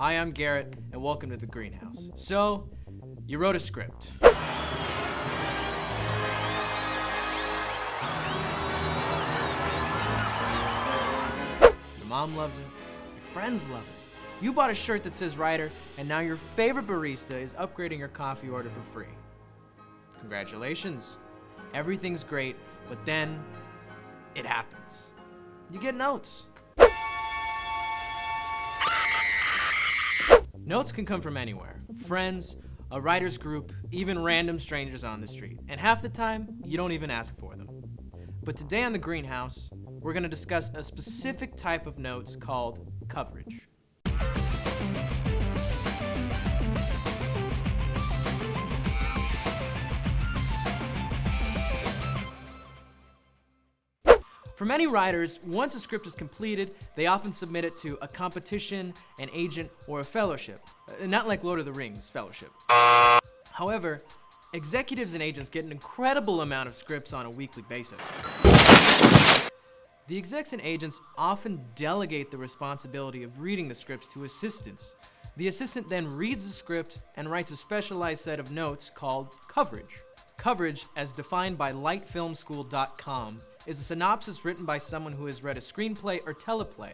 Hi, I'm Garrett, and welcome to the Greenhouse. So, you wrote a script. Your mom loves it, your friends love it. You bought a shirt that says writer, and now your favorite barista is upgrading your coffee order for free. Congratulations. Everything's great, but then it happens. You get notes. Notes can come from anywhere. Friends, a writer's group, even random strangers on the street. And half the time, you don't even ask for them. But today on the Greenhouse, we're going to discuss a specific type of notes called coverage. For many writers, once a script is completed, they often submit it to a competition, an agent, or a fellowship. Not like Lord of the Rings fellowship. However, executives and agents get an incredible amount of scripts on a weekly basis. The execs and agents often delegate the responsibility of reading the scripts to assistants. The assistant then reads the script and writes a specialized set of notes called coverage. Coverage, as defined by lightfilmschool.com, is a synopsis written by someone who has read a screenplay or teleplay.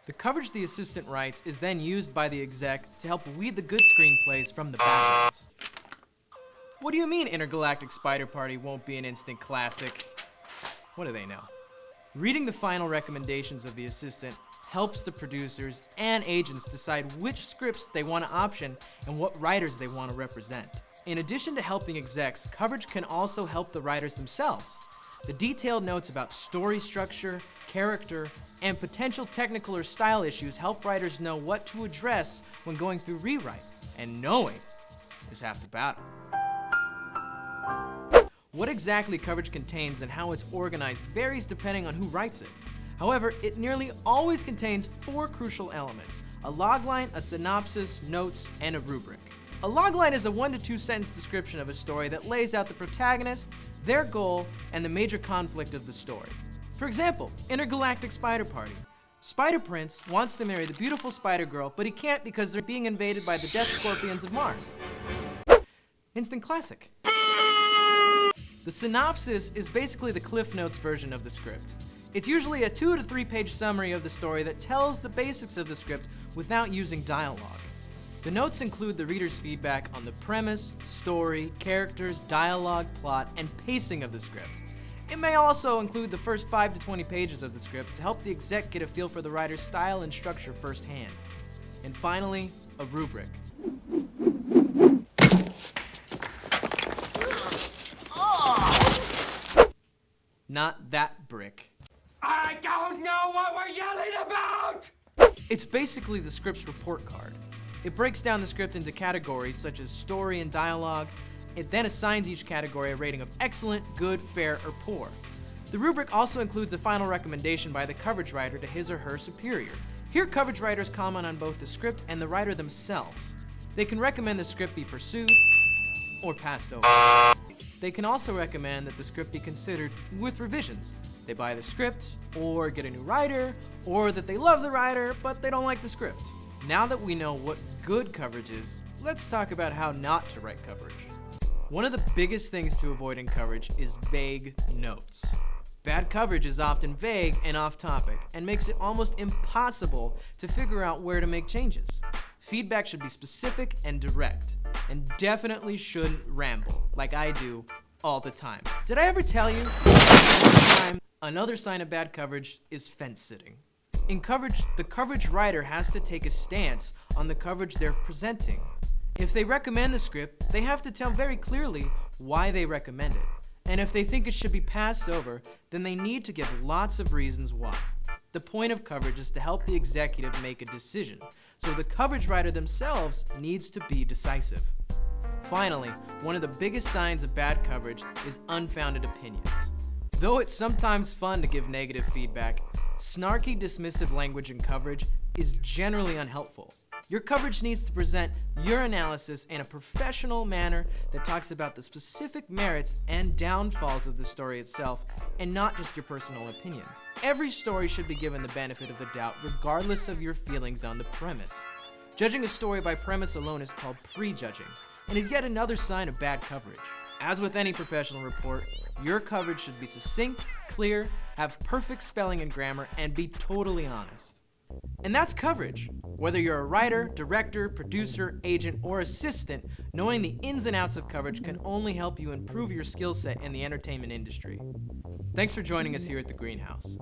The coverage the assistant writes is then used by the exec to help weed the good screenplays from the bad ones. What do you mean Intergalactic Spider Party won't be an instant classic? What do they know? Reading the final recommendations of the assistant helps the producers and agents decide which scripts they want to option and what writers they want to represent. In addition to helping execs, coverage can also help the writers themselves. The detailed notes about story structure, character, and potential technical or style issues help writers know what to address when going through rewrites, and knowing is half the battle. What exactly coverage contains and how it's organized varies depending on who writes it. However, it nearly always contains 4 crucial elements: a logline, a synopsis, notes, and a rubric. A logline is a 1 to 2 sentence description of a story that lays out the protagonist, their goal, and the major conflict of the story. For example, Intergalactic Spider Party. Spider Prince wants to marry the beautiful Spider Girl, but he can't because they're being invaded by the Death Scorpions of Mars. Instant classic. The synopsis is basically the Cliff Notes version of the script. It's usually a 2 to 3 page summary of the story that tells the basics of the script without using dialogue. The notes include the reader's feedback on the premise, story, characters, dialogue, plot, and pacing of the script. It may also include the first 5 to 20 pages of the script to help the exec get a feel for the writer's style and structure firsthand. And finally, a rubric. Not that brick. I don't know what we're yelling about! It's basically the script's report card. It breaks down the script into categories such as story and dialogue. It then assigns each category a rating of excellent, good, fair, or poor. The rubric also includes a final recommendation by the coverage writer to his or her superior. Here, coverage writers comment on both the script and the writer themselves. They can recommend the script be pursued or passed over. They can also recommend that the script be considered with revisions. They buy the script, or get a new writer, or that they love the writer, but they don't like the script. Now that we know what good coverage is, let's talk about how not to write coverage. One of the biggest things to avoid in coverage is vague notes. Bad coverage is often vague and off-topic, and makes it almost impossible to figure out where to make changes. Feedback should be specific and direct, and definitely shouldn't ramble, like I do all the time. Did I ever tell you? Another sign of bad coverage is fence-sitting. In coverage, the coverage writer has to take a stance on the coverage they're presenting. If they recommend the script, they have to tell very clearly why they recommend it. And if they think it should be passed over, then they need to give lots of reasons why. The point of coverage is to help the executive make a decision, so the coverage writer themselves needs to be decisive. Finally, one of the biggest signs of bad coverage is unfounded opinions. Though it's sometimes fun to give negative feedback, snarky, dismissive language in coverage is generally unhelpful. Your coverage needs to present your analysis in a professional manner that talks about the specific merits and downfalls of the story itself, and not just your personal opinions. Every story should be given the benefit of the doubt regardless of your feelings on the premise. Judging a story by premise alone is called prejudging, and is yet another sign of bad coverage. As with any professional report, your coverage should be succinct, clear, have perfect spelling and grammar, and be totally honest. And that's coverage. Whether you're a writer, director, producer, agent, or assistant, knowing the ins and outs of coverage can only help you improve your skill set in the entertainment industry. Thanks for joining us here at the Greenhouse.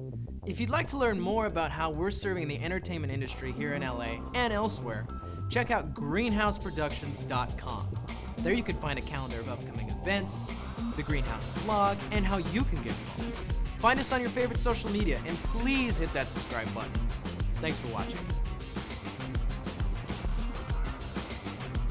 If you'd like to learn more about how we're serving the entertainment industry here in LA and elsewhere, check out greenhouseproductions.com. There you can find a calendar of upcoming events, the Greenhouse blog, and how you can get involved. Find us on your favorite social media, and please hit that subscribe button. Thanks for watching.